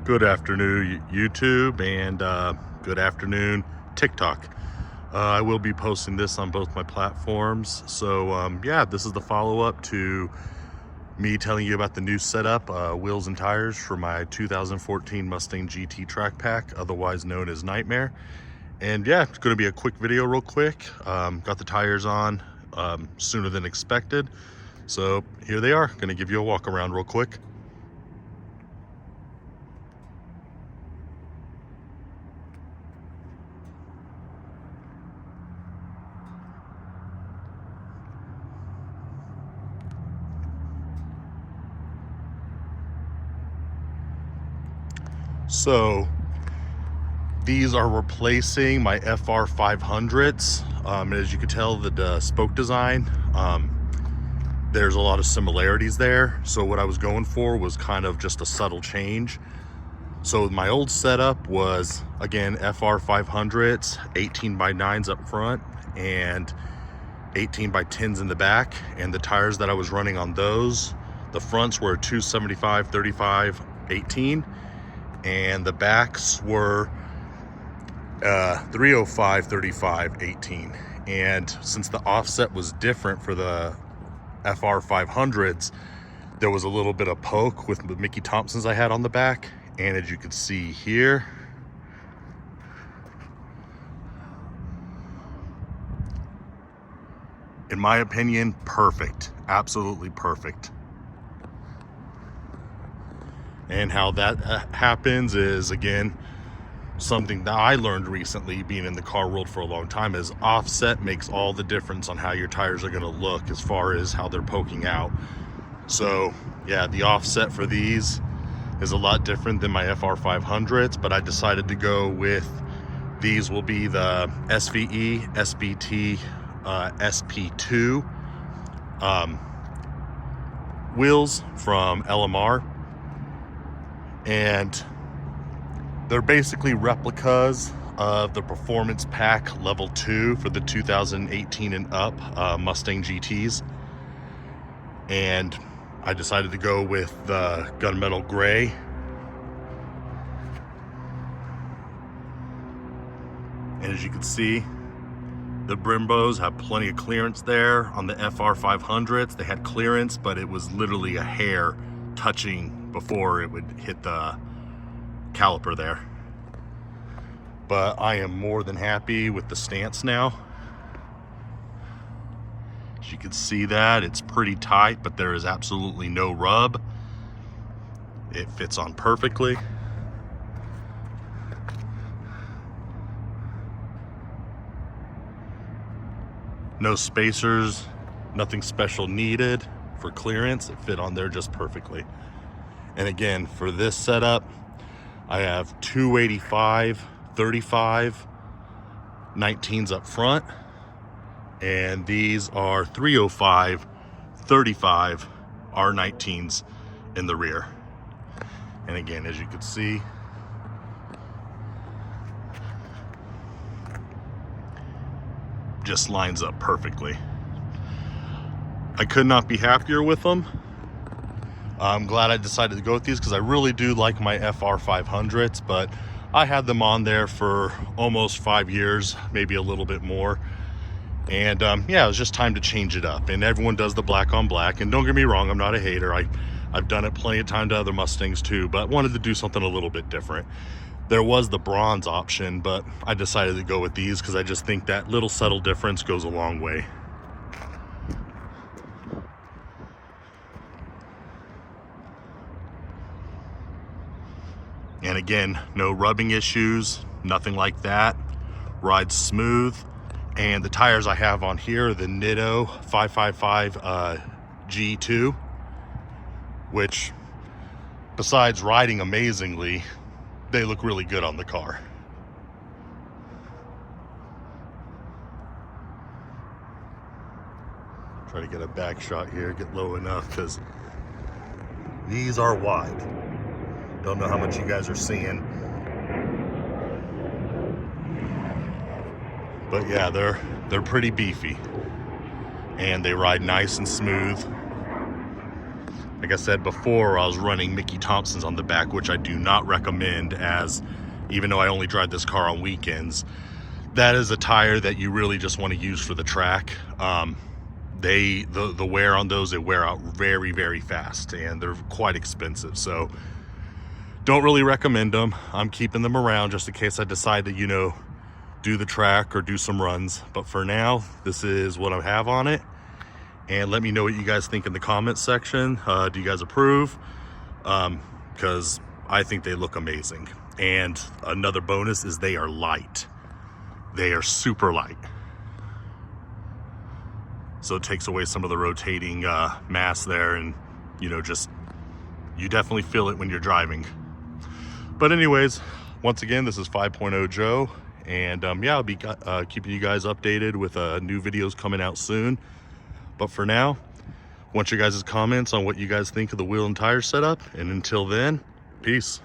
Good afternoon, YouTube, and good afternoon, TikTok. I will be posting this on both my platforms. So yeah, this is the follow-up to me telling you about the new setup, wheels and tires for my 2014 Mustang GT Track Pack, otherwise known as Nightmare. And yeah, it's going to be a quick video real quick. Got the tires on sooner than expected. So here they are. Going to give you a walk around real quick. So these are replacing my FR 500s. As you can tell, the spoke design, there's a lot of similarities there. So what I was going for was kind of just a subtle change. So my old setup was, again, FR 500s, 18x9s up front and 18x10s in the back. And the tires that I was running on those, the fronts were 275, 35, 18. And the backs were 305, 35, 18. And since the offset was different for the FR 500s, there was a little bit of poke with the Mickey Thompsons I had on the back. And as you can see here, in my opinion, perfect, absolutely perfect. And how that happens is, again, something that I learned recently, being in the car world for a long time, is offset makes all the difference on how your tires are going to look as far as how they're poking out. So yeah, the offset for these is a lot different than my FR 500s, but I decided to go with, these will be the SVE SBT SP2 wheels from LMR. And they're basically replicas of the Performance Pack Level 2 for the 2018 and up Mustang GTs. And I decided to go with the gunmetal gray. And as you can see, the Brimbos have plenty of clearance there. On the FR 500s, they had clearance, but it was literally a hair touching before it would hit the caliper there. But I am more than happy with the stance now. As you can see that, it's pretty tight, but there is absolutely no rub. It fits on perfectly. No spacers, nothing special needed for clearance. It fit on there just perfectly. And again, for this setup, I have 285, 35, 19s up front. And these are 305, 35 R19s in the rear. And again, as you can see, just lines up perfectly. I could not be happier with them. I'm glad I decided to go with these because I really do like my FR 500s, but I had them on there for almost 5 years, maybe a little bit more. And yeah, it was just time to change it up. And everyone does the black on black. And don't get me wrong, I'm not a hater. I've done it plenty of time to other Mustangs too, but wanted to do something a little bit different. There was the bronze option, but I decided to go with these because I just think that little subtle difference goes a long way. And again, no rubbing issues, nothing like that. Rides smooth. And the tires I have on here are the Nitto 555 G2, which, besides riding amazingly, they look really good on the car. Try to get a back shot here, get low enough, because these are wide. Don't know how much you guys are seeing, but yeah, they're pretty beefy and they ride nice and smooth. Like I said before, I was running Mickey Thompson's on the back, which I do not recommend, as even though I only drive this car on weekends, that is a tire that you really just want to use for the track. The wear on those, they wear out very, very fast, and they're quite expensive. So don't really recommend them. I'm keeping them around just in case I decide to, you know, do the track or do some runs. But for now, this is what I have on it. And let me know what you guys think in the comments section. Do you guys approve? Because I think they look amazing. And another bonus is they are light. They are super light. So it takes away some of the rotating mass there, and you know, just, you definitely feel it when you're driving. But anyways, once again, this is 5.0 Joe, and yeah, I'll be keeping you guys updated with new videos coming out soon. But for now, I want your guys' comments on what you guys think of the wheel and tire setup, and until then, peace.